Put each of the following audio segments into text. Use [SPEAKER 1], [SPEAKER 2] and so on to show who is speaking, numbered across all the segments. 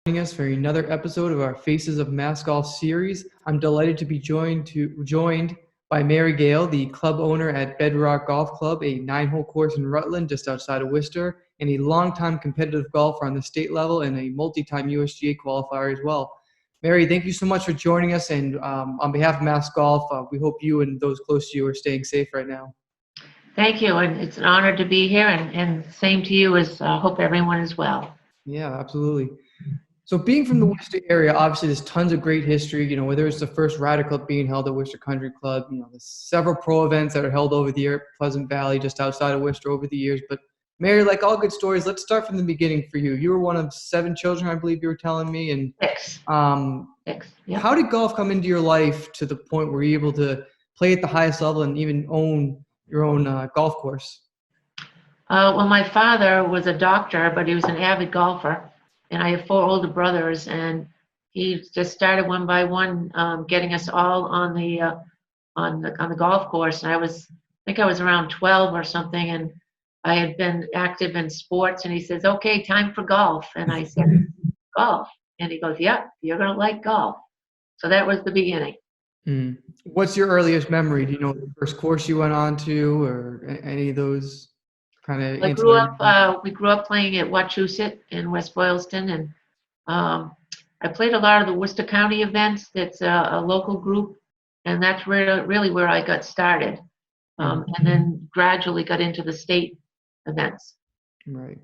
[SPEAKER 1] Joining us for another episode of our Faces of Mass Golf series. I'm delighted to be joined by Mary Gale, the club owner at Bedrock Golf Club, a 9-hole course in Rutland just outside of Worcester, and a longtime competitive golfer on the state level and a multi-time USGA qualifier as well. Mary, thank you so much for joining us, and on behalf of Mass Golf, we hope you and those close to you are staying safe right now.
[SPEAKER 2] Thank you, and it's an honor to be here, and same to you. As hope everyone is well.
[SPEAKER 1] Yeah, absolutely. So being from the Worcester area, obviously there's tons of great history, whether it's the first Ryder Cup being held at Worcester Country Club, there's several pro events that are held over the year at Pleasant Valley, just outside of Worcester over the years. But Mary, like all good stories, let's start from the beginning for you. You were one of 7 children, I believe you were telling me. And
[SPEAKER 2] Six. Yeah.
[SPEAKER 1] How did golf come into your life to the point where you're able to play at the highest level and even own your own golf course?
[SPEAKER 2] Well, my father was a doctor, but he was an avid golfer. And I have 4 older brothers, and he just started one by one, getting us all on the golf course. And I think I was around 12 or something, and I had been active in sports. And he says, "Okay, time for golf." And I said, "Golf?" And he goes, "Yeah, you're gonna like golf." So that was the beginning.
[SPEAKER 1] What's your earliest memory? Do you know the first course you went on to, or any of those kind of?
[SPEAKER 2] We grew up playing at Wachusett in West Boylston, and I played a lot of the Worcester County events. That's a local group, and that's really where I got started, and then gradually got into the state events.
[SPEAKER 1] Right.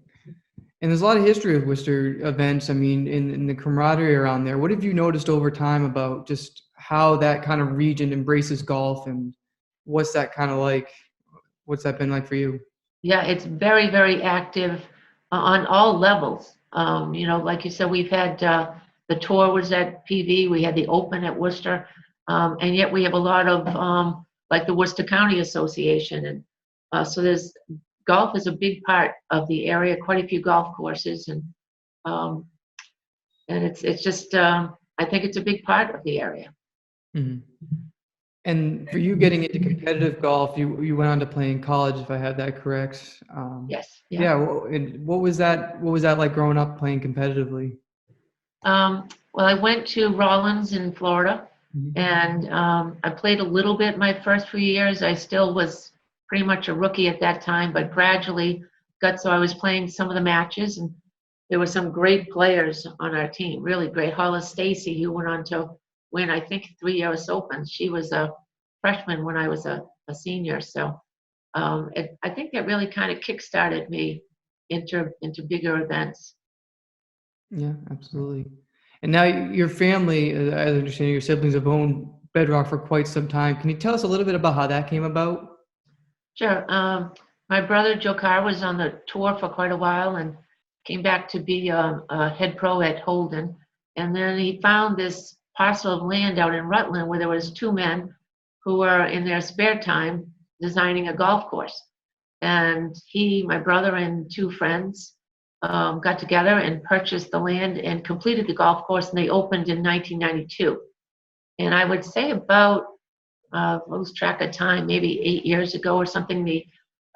[SPEAKER 1] And there's a lot of history of Worcester events. I mean, in the camaraderie around there. What have you noticed over time about just how that kind of region embraces golf, and what's that kind of like? What's that been like for you?
[SPEAKER 2] Yeah, it's very, very active on all levels. Like you said, we've had the tour was at PV, we had the Open at Worcester, and yet we have a lot of like the Worcester County Association, and so golf is a big part of the area. Quite a few golf courses, and it's just I think it's a big part of the area.
[SPEAKER 1] Mm-hmm. And for you getting into competitive golf, you went on to play in college, if I have that correct.
[SPEAKER 2] Yes.
[SPEAKER 1] Yeah. And what was that like growing up playing competitively?
[SPEAKER 2] Well, I went to Rawlins in Florida,
[SPEAKER 1] Mm-hmm.
[SPEAKER 2] and I played a little bit my first few years. I still was pretty much a rookie at that time, but gradually so I was playing some of the matches, and there were some great players on our team, really great. Hollis Stacy, who went on to win, I think, 3 US Opens. She was a freshman when I was a senior. So I think that really kind of kick-started me into bigger events.
[SPEAKER 1] Yeah, absolutely. And now your family, as I understand, your siblings have owned Bedrock for quite some time. Can you tell us a little bit about how that came about?
[SPEAKER 2] Sure. My brother Joe Carr was on the tour for quite a while and came back to be a head pro at Holden. And then he found this parcel of land out in Rutland where there was 2 men who were in their spare time designing a golf course. And my brother and 2 friends got together and purchased the land and completed the golf course, and they opened in 1992. And I would say about, lose track of time, maybe 8 years ago or something, the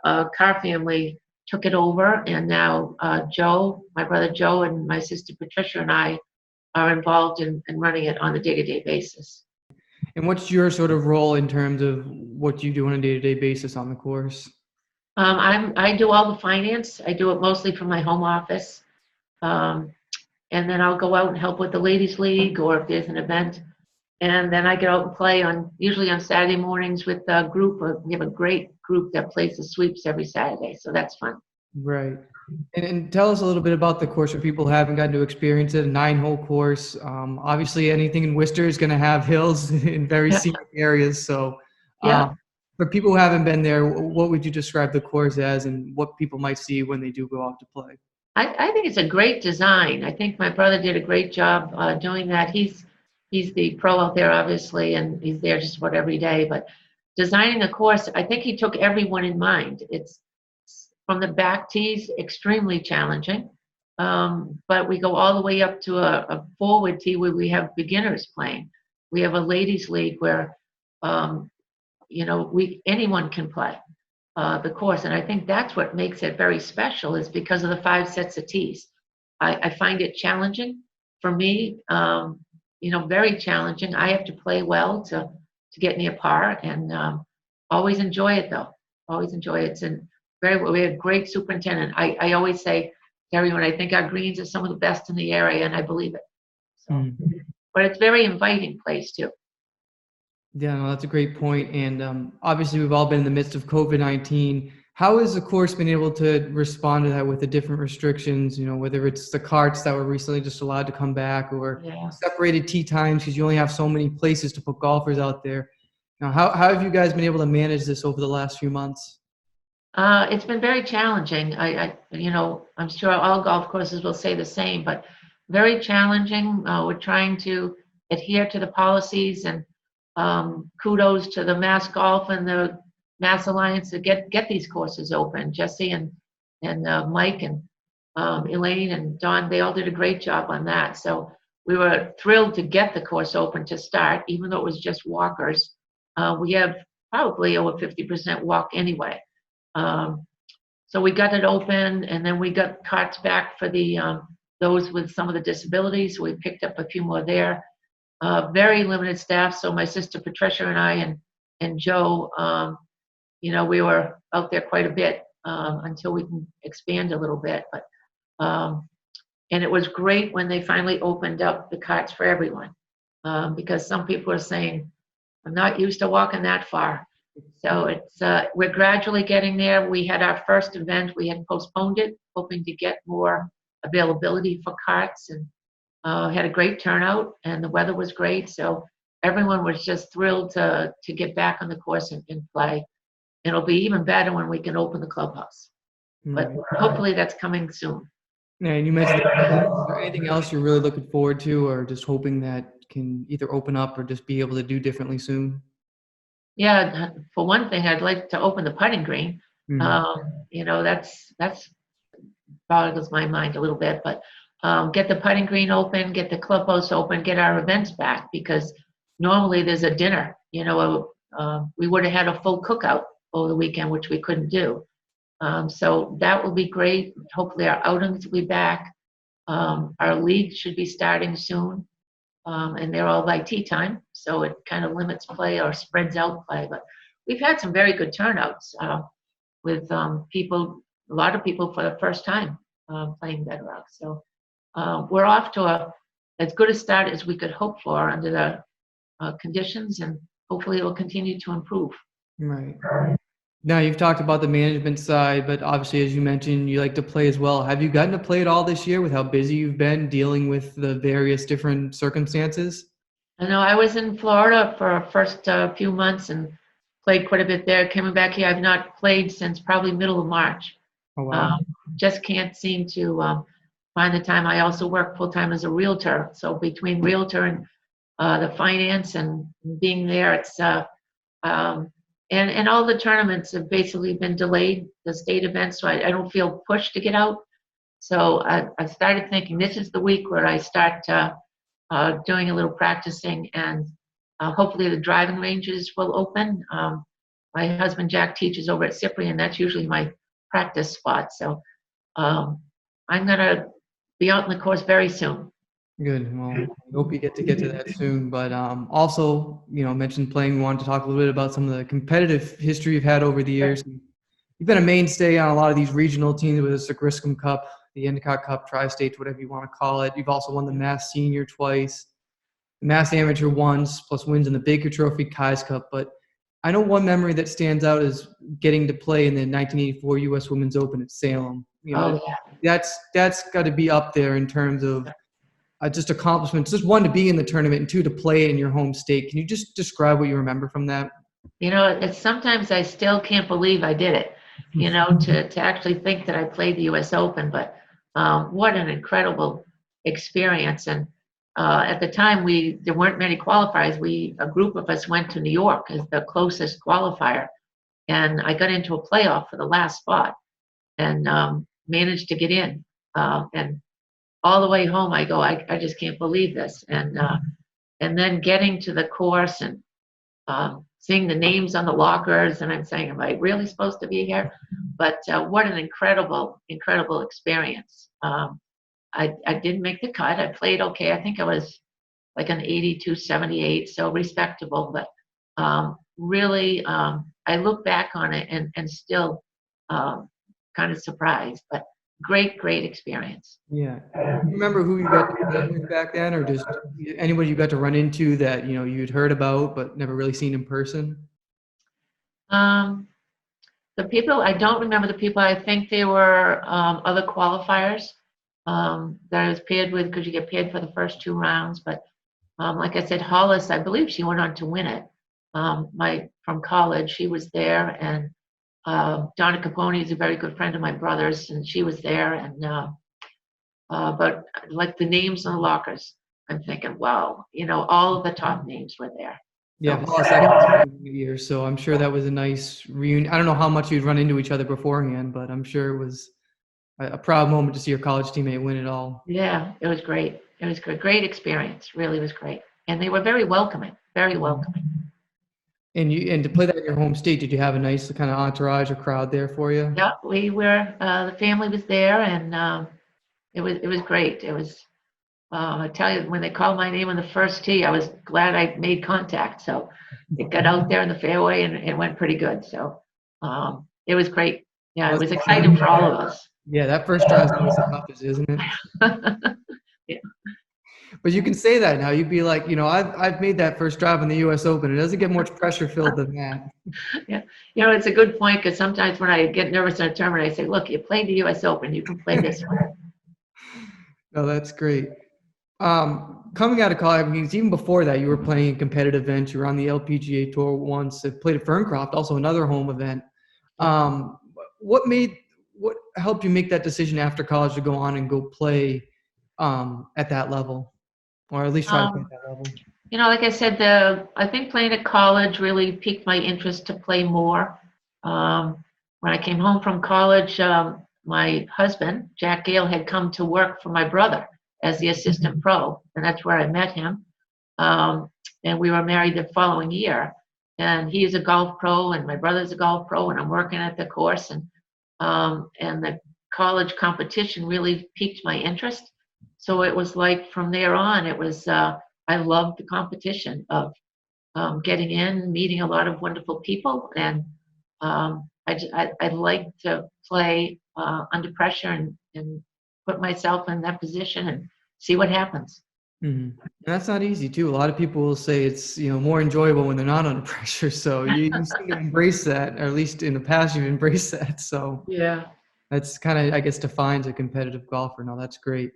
[SPEAKER 2] Carr family took it over, and now my brother Joe, and my sister Patricia and I are involved in running it on a day-to-day basis.
[SPEAKER 1] And what's your sort of role in terms of what you do on a day-to-day basis on the course?
[SPEAKER 2] I do all the finance. I do it mostly from my home office. And then I'll go out and help with the ladies league, or if there's an event. And then I get out and play usually on Saturday mornings with a group. We have a great group that plays the sweeps every Saturday. So that's fun.
[SPEAKER 1] Right. And tell us a little bit about the course for people who haven't gotten to experience it. A 9-hole course. Obviously, anything in Worcester is going to have hills in very scenic areas. So, for people who haven't been there, what would you describe the course as, and what people might see when they do go out to play?
[SPEAKER 2] I think it's a great design. I think my brother did a great job doing that. He's the pro out there, obviously, and he's there just about every day. But designing a course, I think he took everyone in mind. It's from the back tees, extremely challenging. But we go all the way up to a forward tee where we have beginners playing. We have a ladies league where, anyone can play the course. And I think that's what makes it very special, is because of the 5 sets of tees. I find it challenging for me, very challenging. I have to play well to get near par, and always enjoy it though. Always enjoy it. And we had a great superintendent. I always say to everyone, I think our greens are some of the best in the area, and I believe it. So, but it's a very inviting place too.
[SPEAKER 1] Yeah, no, that's a great point. And obviously, we've all been in the midst of COVID-19. How has the course been able to respond to that with the different restrictions? Whether it's the carts that were recently just allowed to come back, or separated tee times because you only have so many places to put golfers out there. How have you guys been able to manage this over the last few months?
[SPEAKER 2] It's been very challenging. I'm sure all golf courses will say the same, but very challenging. We're trying to adhere to the policies, and kudos to the Mass Golf and the Mass Alliance to get these courses open. Jesse and Mike and Elaine and Don, they all did a great job on that. So we were thrilled to get the course open to start, even though it was just walkers. We have probably over 50% walk anyway. So we got it open, and then we got carts back for the those with some of the disabilities. So we picked up a few more there. Very limited staff. So my sister Patricia and I and Joe, we were out there quite a bit until we can expand a little bit. But and it was great when they finally opened up the carts for everyone, because some people are saying, I'm not used to walking that far. So it's we're gradually getting there. We had our first event. We had postponed it, hoping to get more availability for carts, and had a great turnout, and the weather was great. So everyone was just thrilled to get back on the course and play. And it'll be even better when we can open the clubhouse. But hopefully that's coming soon.
[SPEAKER 1] Yeah, and you mentioned, is there anything else you're really looking forward to, or just hoping that can either open up or just be able to do differently soon?
[SPEAKER 2] Yeah, for one thing, I'd like to open the putting green. That's boggles my mind a little bit, but get the putting green open, get the clubhouse open, get our events back, because normally there's a dinner. We would have had a full cookout over the weekend, which we couldn't do. So that will be great. Hopefully our outings will be back. Our league should be starting soon. And they're all by tea time, so it kind of limits play or spreads out play. But we've had some very good turnouts with people, a lot of people for the first time playing Bedrock. So we're off to as good a start as we could hope for under the conditions, and hopefully it will continue to improve.
[SPEAKER 1] Right. Now, you've talked about the management side, but obviously, as you mentioned, you like to play as well. Have you gotten to play at all this year with how busy you've been dealing with the various different circumstances?
[SPEAKER 2] I know I was in Florida for our first few months and played quite a bit there. Coming back here, I've not played since probably middle of March.
[SPEAKER 1] Oh, wow.
[SPEAKER 2] Just can't seem to find the time. I also work full-time as a realtor. So between realtor and the finance and being there, it's and all the tournaments have basically been delayed, the state events, so I don't feel pushed to get out. So I started thinking this is the week where I start doing a little practicing, and hopefully the driving ranges will open. My husband Jack teaches over at Cyprian. That's usually my practice spot. So I'm going to be out in the course very soon.
[SPEAKER 1] Good. Well, I hope you get to that soon. But also, mentioned playing. We wanted to talk a little bit about some of the competitive history you've had over the years. You've been a mainstay on a lot of these regional teams, whether it's the Griscom Cup, the Endicott Cup, Tri-State, whatever you want to call it. You've also won the Mass Senior twice, the Mass Amateur once, plus wins in the Baker Trophy, Kai's Cup. But I know one memory that stands out is getting to play in the 1984 U.S. Women's Open at Salem. That's got to be up there in terms of just accomplishments. Just one, to be in the tournament, and two, to play in your home state. Can you just describe what you remember from that?
[SPEAKER 2] It's sometimes I still can't believe I did it, to actually think that I played the U.S. Open. But what an incredible experience. And at the time, there weren't many qualifiers. A group of us went to New York as the closest qualifier. And I got into a playoff for the last spot and managed to get in. And all the way home, I go, I just can't believe this. And then getting to the course and seeing the names on the lockers, and I'm saying, am I really supposed to be here? But what an incredible, incredible experience. I didn't make the cut. I played okay. I think I was like an 82-78, so respectable. But really, I look back on it and still kind of surprised. But great experience.
[SPEAKER 1] Yeah. You remember who you got to play with back then, or just anybody you got to run into that you'd heard about but never really seen in person?
[SPEAKER 2] Um, the people, I don't remember the people. I think they were other qualifiers that I was paired with, because you get paired for the first 2 rounds. But like I said, Hollis, I believe she went on to win it. From college, she was there, and Donna Capone is a very good friend of my brother's, and she was there. And but like the names on the lockers, I'm thinking, wow, all of the top names were there.
[SPEAKER 1] Yeah,
[SPEAKER 2] So,
[SPEAKER 1] Hollis, I got years, so I'm sure that was a nice reunion. I don't know how much you'd run into each other beforehand, but I'm sure it was a proud moment to see your college teammate win it all.
[SPEAKER 2] yeah, it was great. It was great experience. Really was great, and they were very welcoming. Very welcoming.
[SPEAKER 1] And to play that in your home state, did you have a nice kind of entourage or crowd there for you?
[SPEAKER 2] Yeah, we were. The family was there, and it was great. It was. I tell you, when they called my name on the first tee, I was glad I made contact. So it got out there in the fairway, and it went pretty good. So it was great. Yeah, it was exciting for all of us.
[SPEAKER 1] Yeah, that first drive is always the toughest, isn't it?
[SPEAKER 2] Yeah.
[SPEAKER 1] But you can say that now. You'd be like, I've made that first drive in the U.S. Open. It doesn't get much pressure filled than that.
[SPEAKER 2] Yeah, it's a good point, because sometimes when I get nervous in a tournament, I say, "Look, you played the U.S. Open. You can play this one."
[SPEAKER 1] No, that's great. Coming out of college, I mean, even before that, you were playing in competitive events. You were on the LPGA Tour once. Played at Ferncroft, also another home event. What helped you make that decision after college to go on and go play at that level, or at least try to play at that level?
[SPEAKER 2] Like I said, I think playing at college really piqued my interest to play more. When I came home from college, my husband, Jack Gale, had come to work for my brother as the assistant pro, and that's where I met him. And we were married the following year. And he is a golf pro, and my brother's a golf pro, and I'm working at the course. And the college competition really piqued my interest. So it was like from there on, it was I loved the competition of getting in, meeting a lot of wonderful people, and I like to play under pressure and put myself in that position and see what happens.
[SPEAKER 1] Mm-hmm. That's not easy too. A lot of people will say it's more enjoyable when they're not under pressure. So you seem to embrace that, or at least in the past you've embraced that. So
[SPEAKER 2] Yeah.
[SPEAKER 1] that's kind of, I guess, defines a competitive golfer. No, that's great.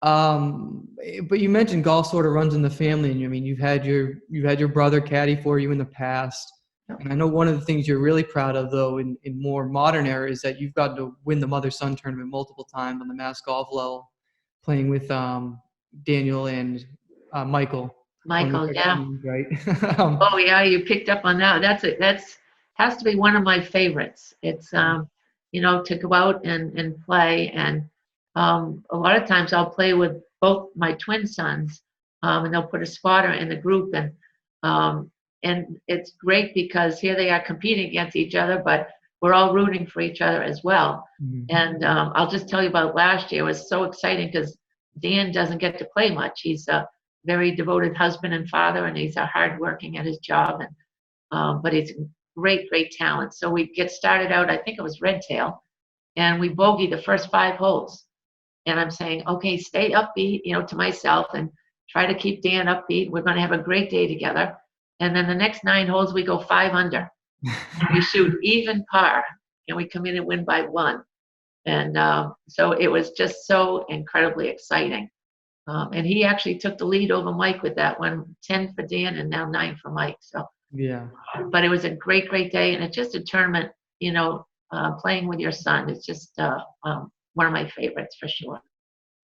[SPEAKER 1] But you mentioned golf sort of runs in the family, and I mean you've had your brother caddy for you in the past. And I know one of the things you're really proud of, though, in more modern era, is that you've gotten to win the mother-son tournament multiple times on the mass golf level, playing with Daniel and Michael.
[SPEAKER 2] Michael, yeah.
[SPEAKER 1] Right.
[SPEAKER 2] Oh yeah, you picked up on that. That's has to be one of my favorites. It's to go out and play, and a lot of times I'll play with both my twin sons, and they'll put a spotter in the group, and it's great because here they are competing against each other, but we're all rooting for each other as well.
[SPEAKER 1] Mhm.
[SPEAKER 2] And I'll just tell you about last year. It was so exciting because Dan doesn't get to play much. He's a very devoted husband and father, and he's hardworking at his job, and but he's great talent. So we get started out, I think it was Red Tail, and we bogeyed the first 5 holes. And I'm saying, okay, stay upbeat, to myself, and try to keep Dan upbeat. We're going to have a great day together. And then the next 9 holes, we go 5 under. And we shoot even par, and we come in and win by 1. And so it was just so incredibly exciting. And he actually took the lead over Mike with that one, 10 for Dan and now 9 for Mike. So
[SPEAKER 1] Yeah.
[SPEAKER 2] But it was a great day, and it's just a tournament. Playing with your son, it's just one of my favorites for sure.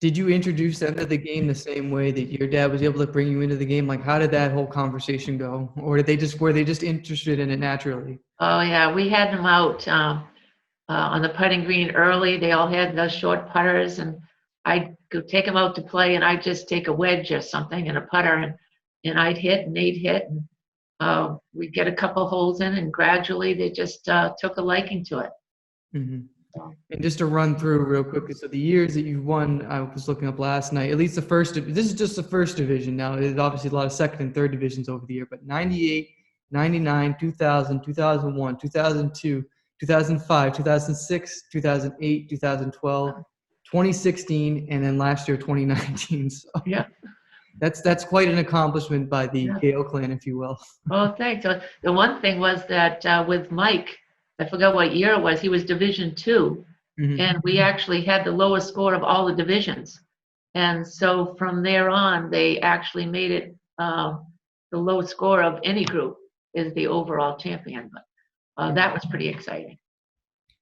[SPEAKER 1] Did you introduce them to the game the same way that your dad was able to bring you into the game? Like, how did that whole conversation go? Or were they just interested in it naturally?
[SPEAKER 2] Oh yeah, we had them out on the putting green early. They all had those short putters, and I'd go take them out to play, and I'd just take a wedge or something and a putter, and I'd hit and they'd hit, and we'd get a couple holes in, and gradually they just took a liking to it.
[SPEAKER 1] Mm-hmm. And just to run through real quickly, so the years that you've won, I was looking up last night, at least the first, this is just the first division now. There's obviously a lot of second and third divisions over the year, but 98, 99, 2000, 2001, 2002, 2005, 2006, 2008, 2012, 2016, and then last year, 2019. So
[SPEAKER 2] Yeah.
[SPEAKER 1] that's quite an accomplishment by the
[SPEAKER 2] Yeah.
[SPEAKER 1] Gale clan, if you will.
[SPEAKER 2] Oh, thanks. The one thing was that with Mike, I forgot what year it was, he was Division Two,
[SPEAKER 1] Mhm.
[SPEAKER 2] and we actually had the lowest score of all the divisions. And so from there on, they actually made it the lowest score of any group is the overall champion. But that was pretty exciting.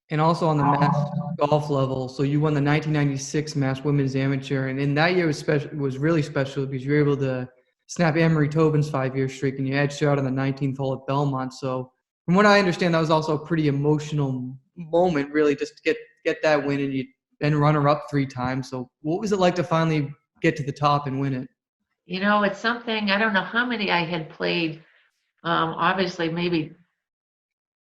[SPEAKER 1] And also on the mass golf level, so you won the 1996 Mass Women's Amateur, and in that year was special. It was really special because you were able to snap Anne-Marie Tobin's 5-year streak, and you edged her out on the 19th hole at Belmont. So, from what I understand, that was also a pretty emotional moment, really, just to get that win, and you been runner-up 3 times. So, what was it like to finally get to the top and win it?
[SPEAKER 2] You know, it's something, I don't know how many I had played, obviously maybe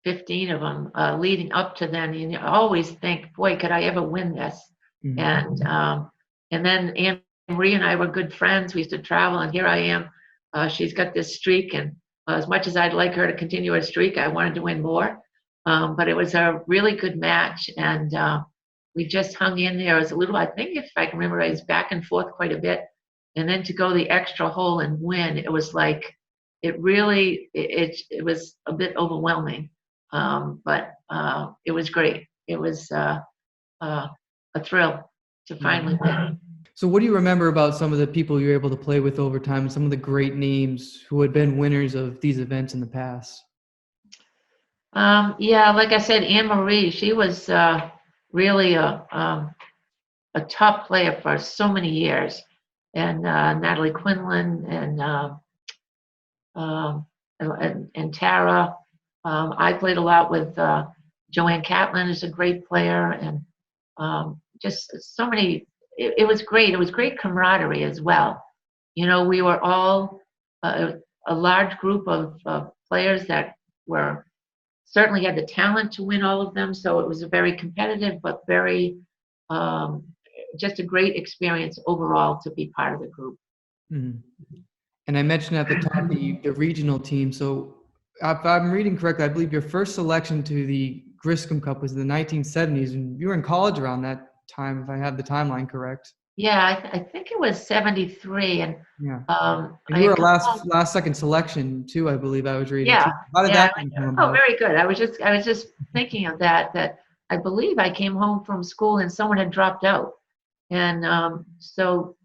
[SPEAKER 2] 15 of them leading up to then. You always think, boy, could I ever win this?
[SPEAKER 1] Mhm.
[SPEAKER 2] And then Anne Marie and I were good friends. We used to travel, and here I am. She's got this streak, and as much as I'd like her to continue her streak, I wanted to win more. But it was a really good match, and we just hung in there. It was a little, I think, if I can remember, I was back and forth quite a bit. And then to go the extra hole and win, it was like, it really, it was a bit overwhelming. But it was great. It was a thrill to finally win.
[SPEAKER 1] So, what do you remember about some of the people you were able to play with over time, and some of the great names who had been winners of these events in the past?
[SPEAKER 2] Yeah, like I said, Anne Marie, she was really a top player for so many years, and Natalie Quinlan and Tara. I played a lot with Joanne Catlin, is a great player, and just so many. It was great. It was great camaraderie as well. You know, we were all a large group of players that were certainly had the talent to win all of them. So it was a very competitive, but very um, just a great experience overall to be part of the group.
[SPEAKER 1] Mhm. And I mentioned at the top the regional team. So if I'm reading correctly, I believe your first selection to the Griscom Cup was in the 1970s, and you were in college around that time, if I have the timeline correct.
[SPEAKER 2] Yeah, I think it was 73, and
[SPEAKER 1] Yeah. And
[SPEAKER 2] I
[SPEAKER 1] you were
[SPEAKER 2] had
[SPEAKER 1] a
[SPEAKER 2] come home.
[SPEAKER 1] last second selection too, I believe I was reading
[SPEAKER 2] Yeah,
[SPEAKER 1] too. How did
[SPEAKER 2] yeah.
[SPEAKER 1] that one come
[SPEAKER 2] Oh,
[SPEAKER 1] about?
[SPEAKER 2] very good. I was just thinking of that I believe I came home from school and someone had dropped out, and so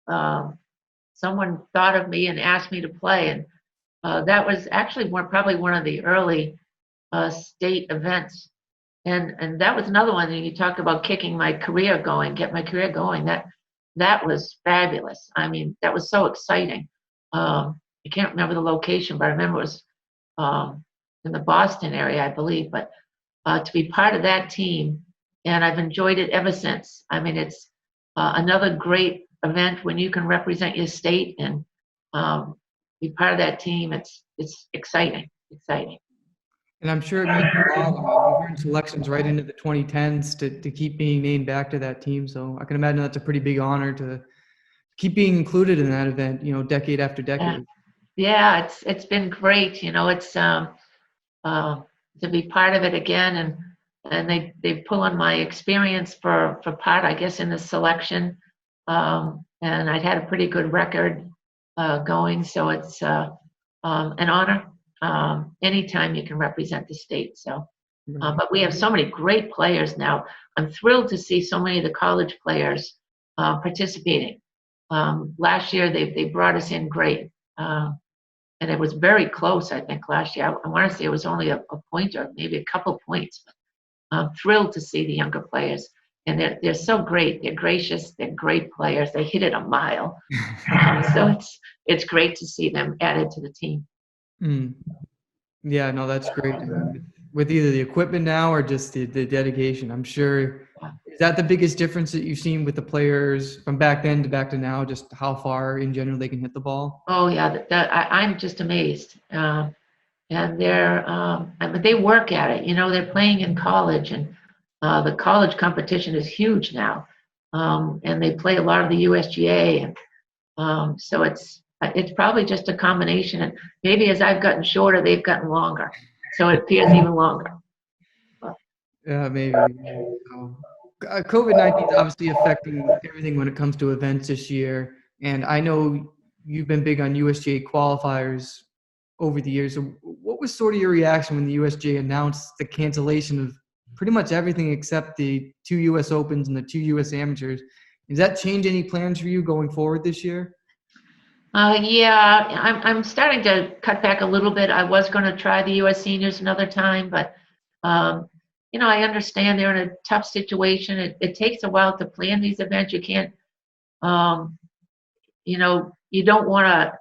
[SPEAKER 2] um, someone thought of me and asked me to play, and that was actually probably one of the early state events. And that was another one. And you talk about kicking my career going, get my career going. That was fabulous. I mean, that was so exciting. I can't remember the location, but I remember it was in the Boston area, I believe. But to be part of that team, and I've enjoyed it ever since. I mean, it's another great event when you can represent your state and um, be part of that team. It's exciting, exciting.
[SPEAKER 1] And I'm sure it means a lot. I mean, you've earned selections right into the 2010s to keep being named back to that team. So I can imagine that's a pretty big honor to keep being included in that event, decade after
[SPEAKER 2] Yeah,
[SPEAKER 1] decade.
[SPEAKER 2] yeah, it's been great. You know, it's uh, to be part of it again, and they pull on my experience for part, I guess, in the selection. And I'd had a pretty good record going, so it's an honor anytime you can represent the state. So, but we have so many great players now. I'm thrilled to see so many of the college players participating. Last year they brought us in great. And it was very close, I think, last year. I want to say it was only a point or maybe a couple points. But I'm thrilled to see the younger players. And they're so great. They're gracious. They're great players. They hit it a mile. So it's great to see them added to the team.
[SPEAKER 1] Mm. Yeah, no, that's great. I mean, with either the equipment now or just the dedication, I'm sure. Is that the biggest difference that you've seen with the players from back then to back to now, just how far in general they can hit the ball?
[SPEAKER 2] Oh, yeah. I'm just amazed. And I mean, they work at it. You know, they're playing in college, and The college competition is huge now, and they play a lot of the USGA, and so it's probably just a combination. And maybe as I've gotten shorter, they've gotten longer, so it appears even longer.
[SPEAKER 1] Yeah, maybe. So, COVID-19 is obviously affecting everything when it comes to events this year. And I know you've been big on USGA qualifiers over the years. So what was sort of your reaction when the USGA announced the cancellation of pretty much everything except the 2 US Opens and the 2 US Amateurs? Does that change any plans for you going forward this year?
[SPEAKER 2] Yeah, I'm starting to cut back a little bit. I was going to try the U.S. Seniors another time, but um, I understand they're in a tough situation. It takes a while to plan these events. You can't, um, you don't want to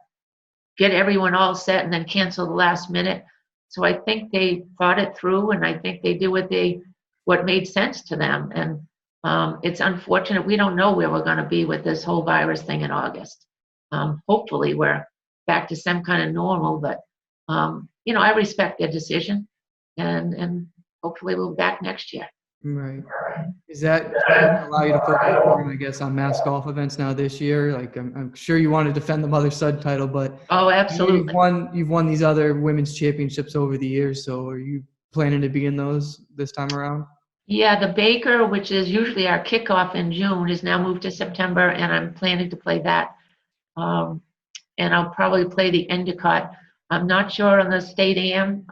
[SPEAKER 2] get everyone all set and then cancel the last minute. So I think they thought it through, and I think they did what made sense to them. And it's unfortunate we don't know where we're going to be with this whole virus thing in August. Hopefully we're back to some kind of normal, but I respect their decision, and hopefully we'll be back next year.
[SPEAKER 1] Right. Is that gonna allow you to focus more, I guess, on mass golf events now this year? Like, I'm sure you want to defend the Mother Son title, but
[SPEAKER 2] Oh,
[SPEAKER 1] I know
[SPEAKER 2] absolutely.
[SPEAKER 1] you've won these other women's championships over the years. So, are you planning to be in those this time around?
[SPEAKER 2] Yeah, the Baker, which is usually our kickoff in June, is now moved to September, and I'm planning to play that. Um, and I'll probably play the Endicott. I'm not sure on the state am.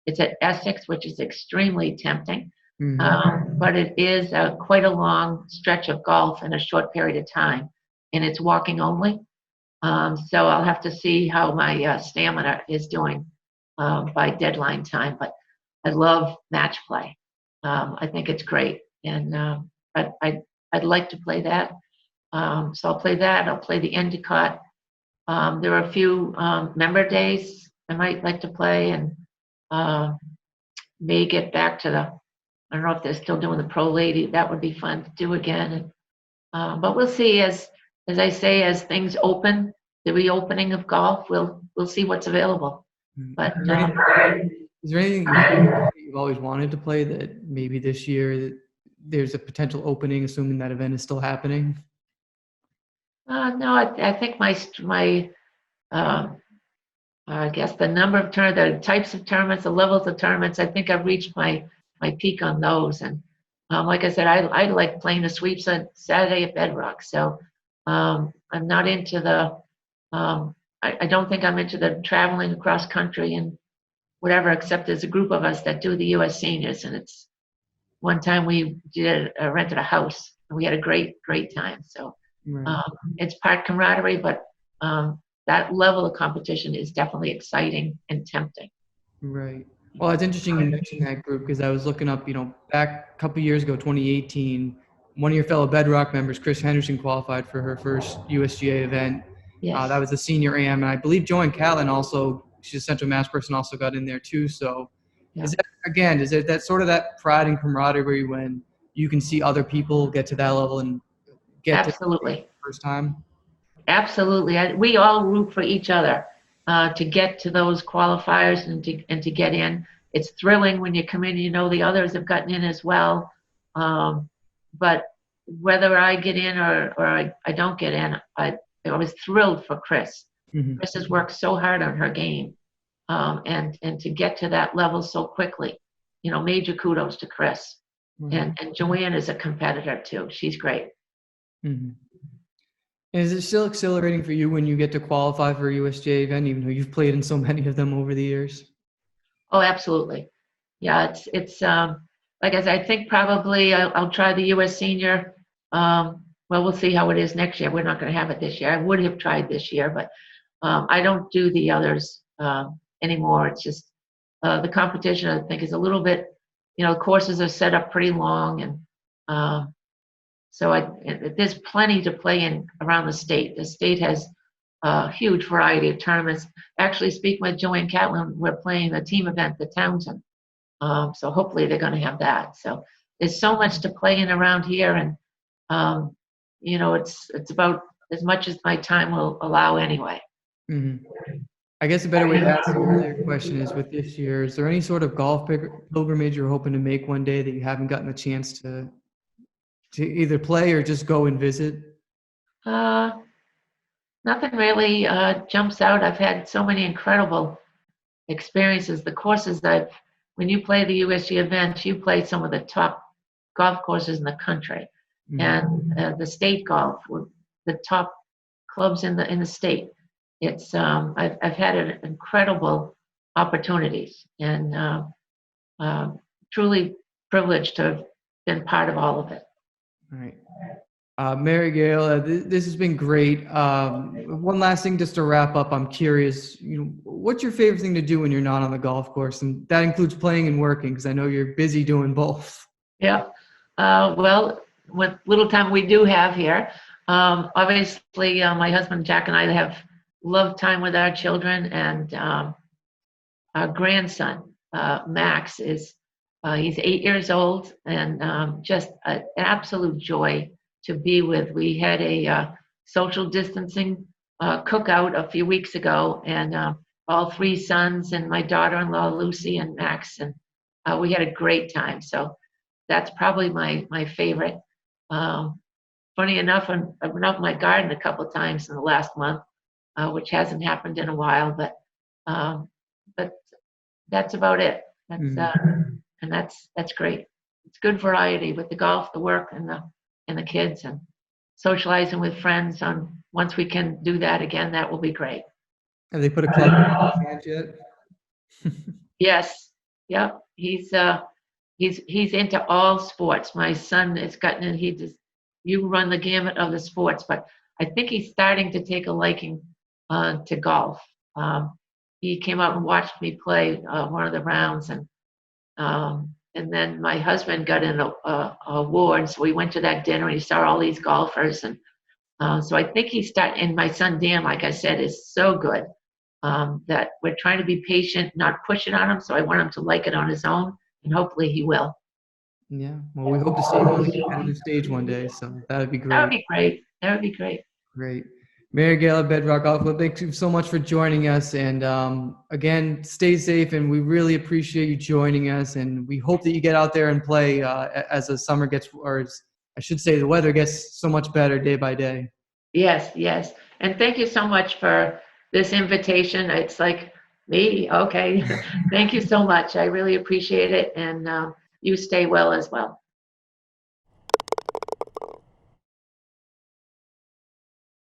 [SPEAKER 2] It's at Essex, which is extremely tempting, but it is quite a long stretch of golf in a short period of time, and it's walking only. So I'll have to see how my stamina is doing by deadline time. But I love match play. I think it's great, and I'd like to play that. So I'll play that. I'll play the Endicott. There are a few member days I might like to play, and may get back to I don't know if they're still doing the Pro Lady. That would be fun to do again. But we'll see as I say, as things open, the reopening of golf, we'll see what's available. But
[SPEAKER 1] Is there anything that you've always wanted to play that maybe this year that there's a potential opening, assuming that event is still happening?
[SPEAKER 2] no, I think my uh, I guess the number of the types of tournaments, the levels of tournaments, I think I've reached my peak on those. And like I said, I like playing the sweeps on Saturday at Bedrock. So I'm not into I don't think I'm into the traveling across country and whatever, except there's a group of us that do the U.S. Seniors. And it's one time we rented a house, and we had a great time. So
[SPEAKER 1] Right.
[SPEAKER 2] it's part camaraderie, but that level of competition is definitely exciting and tempting.
[SPEAKER 1] Right. Well, it's interesting you mentioned that group because I was looking up, back a couple years ago, 2018, one of your fellow Bedrock members, Chris Henderson, qualified for her first USGA event. That
[SPEAKER 2] Yes,
[SPEAKER 1] was the senior AM, and I believe Joanne Catlin also, she's a Central Mass person, also got in there too. So,
[SPEAKER 2] yeah,
[SPEAKER 1] is it that sort of that pride and camaraderie when you can see other people get to that level and get to the
[SPEAKER 2] absolutely.
[SPEAKER 1] first time?
[SPEAKER 2] Absolutely. We all root for each other to get to those qualifiers and to get in. It's thrilling when you come in, the others have gotten in as well. But whether I get in or I don't get in, I was thrilled for Chris.
[SPEAKER 1] Mm-hmm.
[SPEAKER 2] Chris has worked so hard on her game, and to get to that level so quickly, major kudos to Chris.
[SPEAKER 1] Right.
[SPEAKER 2] And Joanne is a competitor too. She's great.
[SPEAKER 1] Mm-hmm. And is it still exhilarating for you when you get to qualify for a USGA event, even though you've played in so many of them over the years?
[SPEAKER 2] Oh, absolutely. Yeah, it's like I said, I think probably I'll try the U.S. Senior. Well, we'll see how it is next year. We're not going to have it this year. I would have tried this year, but I don't do the others anymore. It's just the competition, I think, is a little bit, courses are set up pretty long, and so there's plenty to play in around the state. The state has a huge variety of tournaments. Actually, speaking with Joanne Catlin, we're playing a team event at Townsend. So hopefully they're going to have that. So there's so much to play in around here, and it's about as much as my time will allow anyway.
[SPEAKER 1] Mm-hmm. I guess a better way to ask the earlier question is, with this year, is there any sort of golf pilgrimage you're hoping to make one day that you haven't gotten the chance to either play or just go and visit?
[SPEAKER 2] Uh, Nothing really jumps out. I've had so many incredible experiences. The courses when you play the USG events, you play some of the top golf courses in the country, and the state golf with the top clubs in the state. It's I've had incredible opportunities, and truly privileged to have been part of all of it.
[SPEAKER 1] All right. Mary Gale, this has been great. One last thing just to wrap up, I'm curious, what's your favorite thing to do when you're not on the golf course? And that includes playing and working, because I know you're busy doing both.
[SPEAKER 2] Yeah. Well, with little time we do have here, obviously my husband Jack and I have loved time with our children, and our grandson, Max, he's 8 years old, and just an absolute joy to be with. We had a social distancing cookout a few weeks ago, and all three sons and my daughter-in-law Lucy and Max, and we had a great time. So that's probably my favorite. Funny enough, I've been out in my garden a couple of times in the last month, which hasn't happened in a while, but that's about it. And that's great. It's good variety with the golf, the work, and the kids, and socializing with friends. Once we can do that again, that will be great.
[SPEAKER 1] Have they put a club in his hands yet?
[SPEAKER 2] Yes. Yep. He's into all sports. My son has gotten in. You run the gamut of the sports, but I think he's starting to take a liking to golf. He came out and watched me play one of the rounds, and then my husband got an award, so we went to that dinner and he saw all these golfers, and so I think and my son Dan, like I said, is so good that we're trying to be patient, not push it on him, so I want him to like it on his own, and hopefully he will.
[SPEAKER 1] Yeah, well, we hope to see you on the competitive stage one day, so that would be great.
[SPEAKER 2] That would be great. That would be great.
[SPEAKER 1] Great. Mary Gale at Bedrock Golf Club, thank you so much for joining us. And again, stay safe, and we really appreciate you joining us. And we hope that you get out there and play as the summer gets, or as, I should say, the weather gets so much better day by day.
[SPEAKER 2] Yes, yes. And thank you so much for this invitation. It's like, me? Okay. Thank you so much. I really appreciate it. And you stay well as well.